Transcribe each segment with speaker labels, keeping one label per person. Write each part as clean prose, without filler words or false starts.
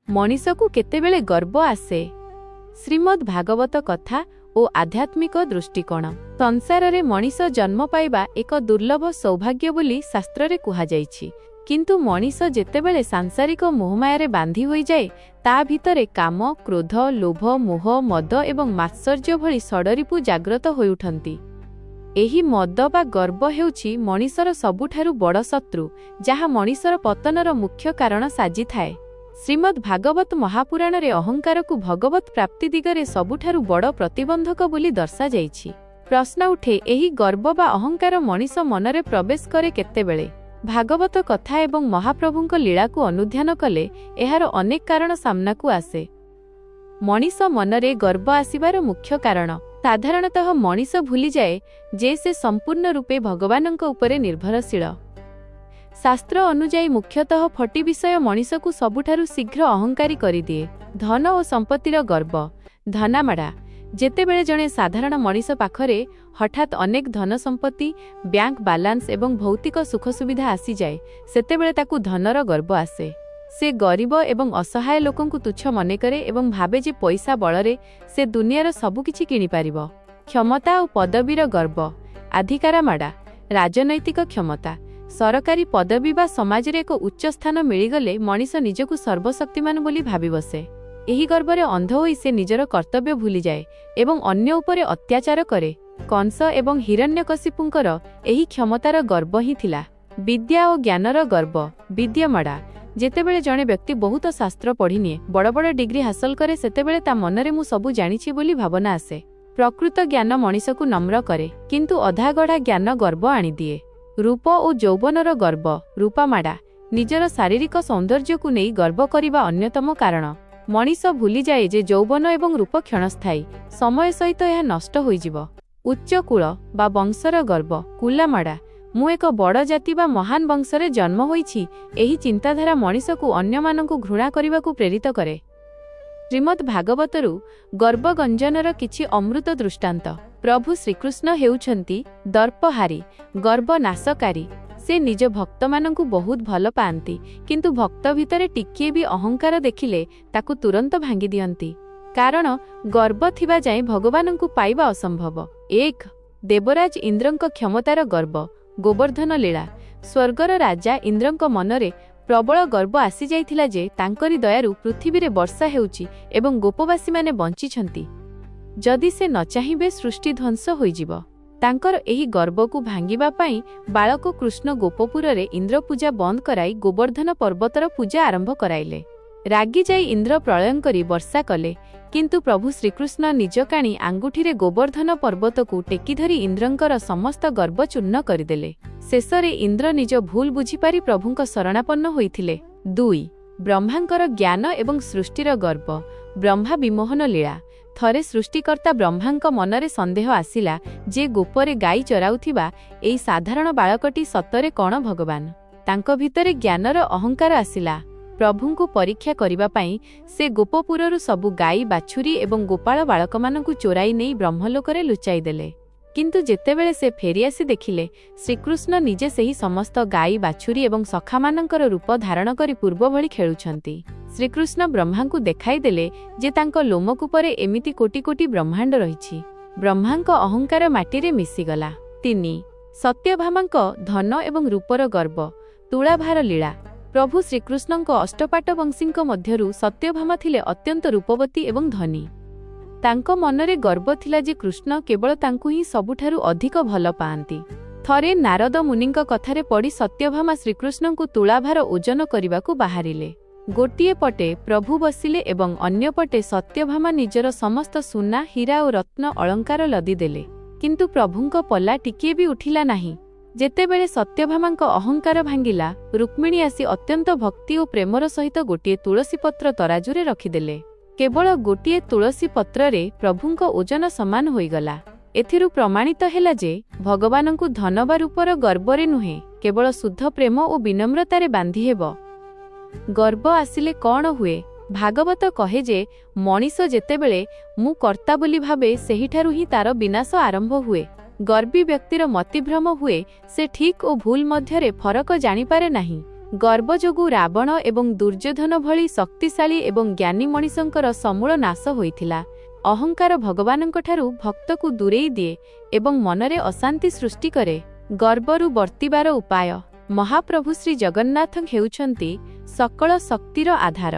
Speaker 1: मनीषकु केतेबेले गर्व आसे। श्रीमद् भागवत कथा और आध्यात्मिक दृष्टिकोण। संसार रे मनीष जन्म पाइबा एक दुर्लभ सौभाग्य बोली शास्त्र रे कुहा जाइछि। किंतु मनीष जेतेबेले सांसारिक मोहमाया बांधी होई जाए ता भितरे काम, क्रोध, लोभ, मोह, मद एवं मात्सर्य भली षडरिपु जाग्रत होई उठंती। एही मद बा गर्व हेउछि मनीषर सबुठारु बड़ शत्रु, जहा मनीषर पतनर मुख्य कारण साजी थाए। श्रीमद् भागवत महापुराण रे अहंकार को भगवत प्राप्ति दिगरे सबुठारु बड़ प्रतिबंधक बोली दर्शा जाइछि। प्रश्न उठे, एही गर्व बा अहंकार मनीष मनरे प्रवेश करे केतेबेले? भागवत कथा एवं महाप्रभुंक लीला को अनुध्यान कले एहार अनेक कारण सामनाकु आसे। मनीष मनरे गर्व आसिबार मुख्य कारण साधारणतः मनीष भूली जाए जे से संपूर्ण रूपे भगवानंक उपरे निर्भरशील। शास्त्र अनुजाई मुख्यतः फटी विषय मनीष को सबुठारु शीघ्र अहंकारी करिदिए। धन और संपत्तिर गर्व। धनामाड़ा। जेतेबेले जणे साधारण मनीष पाखरे हठात अनेक धन संपत्ति, बैंक बालांस एवं भौतिक सुख सुविधा आसी जाए सेतेबेले ताकू धनर गर्व आसे। से गरीब एवं असहाय लोकंकु तुच्छ मने करे एवं भावे जे पैसा बलरे से दुनियार सबुकिछि किनि पारिबो। क्षमता और पदवीर गर्व। अधिकारा माड़ा। राजनैतिक क्षमता। सरकारी पदवी बा समाज रे एक उच्च स्थान मिलिगले मनीष निजकु सर्वशक्तिमान बोली भाबी बसे। एही गर्वरे अंध होई से निजर कर्तव्य भूली जाए एवं अन्य उपरे अत्याचार करे। कंस एवं हिरण्यकशिपुंकर एही क्षमतार गर्व ही थिला। विद्या और ज्ञानर गर्व। विद्यामाड़ा। जेतेबेले जणे व्यक्ति बहुत शास्त्र पढ़ी निए, बड़ बड़ डिग्री हासिल करे सेतेबेले ता मनरे मु सबु जानिछि बोली भावना आसे। प्रकृत ज्ञान मनीषकु नम्र करे, किंतु अधागढ़ा ज्ञान गर्व आनी दिए। रूप और यौवनर गर्व। रूपामाड़ा। निजर शारीरिक सौंदर्य को नहीं गर्व करिबा अन्यतम कारण। मनीष भूली जाए जे यौवन एवं रूप क्षणस्थायी, समय सहित यह नष्ट होइजिब। उच्च कुल बा वंशर गर्व। कुलामाड़ा। मु एक बड़ जाति बा महान वंशरे जन्म होइछि, एही चिंताधारा मनीष को अन्य मानकु घृणा करिबाकु प्रेरित करे। श्रीमद् भागवतरु गर्वगंजनर किछि अमृत दृष्टांत। प्रभु श्रीकृष्ण हेउछंती दर्पहारी, गर्व नाशकारी। से निज भक्त मानकु बहुत भल पाआंती, किंतु भक्त भितरे टिकिए भी अहंकार देखिले ताकु तुरंत भांगी दियंती। कारण गर्व थिबा जाए भगवानंकु पाइबा असंभव। एक देवराज इंद्रंक क्षमतार गर्व। गोवर्धन लीला। स्वर्गर राजा इंद्रंक मनरे प्रबल गर्व आसी जाइथिला जे तांकरी दयारु पृथ्वी रे वर्षा हेउची एवं गोपवासी माने बंचिछंती। जदि से न चाहिबे सृष्टि ध्वंस होइजिब। तांकर एही गर्व को भांगिबा पाई बालक कृष्ण गोपपुर रे इंद्र पूजा बंद कराई गोवर्धन पर्वतर पूजा आरंभ कराइले। रागी जाई इंद्र प्रलयं करी वर्षा कले, किंतु प्रभु श्रीकृष्ण निज काणी आंगुठी रे गोवर्धन पर्वत को टेकी धरी इंद्रंकर समस्त गर्व चूर्ण करदेले। शेषरे इंद्र निज भूल बुझी पारी प्रभुंक शरणापन्न होइथिले। 2 ब्रह्मांकर ज्ञान एवं सृष्टिर गर्व। ब्रह्मा विमोहन लीला। थरे सृष्टिकर्ता ब्रह्मांक मनरे संदेह आसिला जे गोपरे गाई चराउथिबा एई साधारण बालकटी सतरे कण भगवान। तांक भितरे ज्ञानर अहंकार आसिला। प्रभुंकु परीक्षा करिबा पाई से गोपपुररु सबु गाई, बाछुरी एवं गोपाल बालकमानंकु चोराई नेई ब्रह्मलोकरे लुचाई देले। किंतु जेतेबेले से फेरी आसी देखिले श्रीकृष्ण निजे सेही समस्त गाई, बाछुरी एवं सखामानंकर रूप धारण करी पूर्व भଳି खेलुछंती। श्रीकृष्ण ब्रह्मांकु देखाई देले जे तांक लोमकूपरे एमिति कोटी कोटी ब्रह्मांड रहिछि। ब्रह्मांक अहंकार माटीरे मिसिगला। 3 सत्यभामांक धन एवं रूपर गर्व। तुलाभार लीला। प्रभु श्रीकृष्णଙ୍କ अष्टपाटवंशीଙ୍କ ମଧ୍ୟରୁ सत्यभामा थिले अत्यंत रूपवती एवं धनी। तांको मनरे गर्व थिला जे कृष्ण केवल तांकु ही सबुठारु अधिक भल पाआंती। थरे नारद मुनिଙ୍କ कथारे पड़ी सत्यभामा श्रीकृष्णଙ୍କୁ तुलाभार ओजन करिबाकु बाहारिले। गोटिए पटे प्रभु बसिले एवं अन्य पटे सत्यभामा निजर समस्त सुना, हीरा और रत्न अलंकार लदी देले, किंतु प्रभुंक पल्ला टिकिए भी उठिला नाही। जेतेबेले सत्यभामांक अहंकार भांगिला, रुक्मिणी आसी अत्यंत भक्ति और प्रेमर सहित गोटिए तुलसी पत्र तराजुरे रखिदेले। केवल गोटिए तुलसी पत्ररे प्रभुंक ओजन समान होइगला। एथिरु प्रमाणित हेला जे भगवानंकु धन बा रूपर गर्वरे नुहे, केवल शुद्ध प्रेम और विनम्रतारे बांधी हेबो। गर्व आसिले कौन हुए? भागवत कहे जे मनीष जेतेबेले मु कर्ता बोली भावे सेहिठारु ही तार विनाश आरंभ हुए। गर्वी व्यक्तिर मतिभ्रम हुए, से ठीक और भूल मध्यरे फरक जानिपारे नाही। ଗର୍ବ ଯୋଗୁଁ ରାବଣ ଏବଂ ଦୁର୍ଯ୍ୟୋଧନ ଭଳି ଶକ୍ତିଶାଳୀ ଏବଂ ଜ୍ଞାନୀ ମଣିଷଙ୍କର ସମୂଳ ନାଶ ହୋଇଥିଲା। ଅହଙ୍କାର ଭଗବାନଙ୍କଠାରୁ ଭକ୍ତକୁ ଦୂରେଇ ଦିଏ ଏବଂ ମନରେ ଅଶାନ୍ତି ସୃଷ୍ଟି କରେ। ଗର୍ବରୁ ବର୍ତ୍ତିବାର ଉପାୟ। ମହାପ୍ରଭୁ ଶ୍ରୀ ଜଗନ୍ନାଥ ହେଉଛନ୍ତି ସକଳ ଶକ୍ତିର ଆଧାର।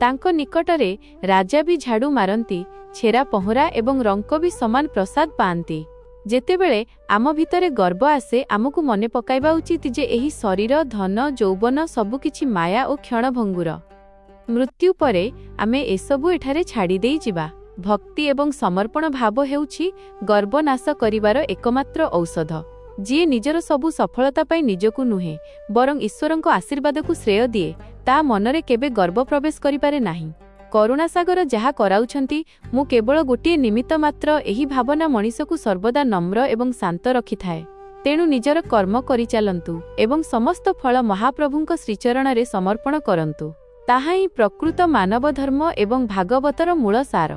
Speaker 1: ତାଙ୍କ ନିକଟରେ ରାଜା ବି ଝାଡ଼ୁ ମାରନ୍ତି, ଛେରା ପହଁରା ଏବଂ ରଙ୍କ ବି ସମାନ ପ୍ରସାଦ ପାଆନ୍ତି। ଯେତେବେଳେ ଆମ ଭିତରେ ଗର୍ବ ଆସେ, ଆମକୁ ମନେ ପକାଇବା ଉଚିତ ଯେ ଏହି ଶରୀର, ଧନ, ଯୌବନ ସବୁକିଛି ମାୟା ଓ କ୍ଷଣଭଙ୍ଗୁର। ମୃତ୍ୟୁ ପରେ ଆମେ ଏସବୁ ଏଠାରେ ଛାଡ଼ିଦେଇ ଯିବା। ଭକ୍ତି ଏବଂ ସମର୍ପଣ ଭାବ ହେଉଛି ଗର୍ବ ନାଶ କରିବାର ଏକମାତ୍ର ଔଷଧ। ଯିଏ ନିଜର ସବୁ ସଫଳତା ପାଇଁ ନିଜକୁ ନୁହେଁ ବରଂ ଈଶ୍ୱରଙ୍କ ଆଶୀର୍ବାଦକୁ ଶ୍ରେୟ ଦିଏ, ତା ମନରେ କେବେ ଗର୍ବ ପ୍ରବେଶ କରିପାରେ ନାହିଁ। କରୁଣାସାଗର ଯାହା କରାଉଛନ୍ତି, ମୁଁ କେବଳ ଗୋଟିଏ ନିମିତ୍ତ ମାତ୍ର, ଏହି ଭାବନା ମଣିଷକୁ ସର୍ବଦା ନମ୍ର ଏବଂ ଶାନ୍ତ ରଖିଥାଏ। ତେଣୁ ନିଜର କର୍ମ କରିଚାଲନ୍ତୁ ଏବଂ ସମସ୍ତ ଫଳ ମହାପ୍ରଭୁଙ୍କ ଶ୍ରୀଚରଣରେ ସମର୍ପଣ କରନ୍ତୁ। ତାହା ହିଁ ପ୍ରକୃତ ମାନବ ଧର୍ମ ଏବଂ ଭାଗବତର ମୂଳ ସାର।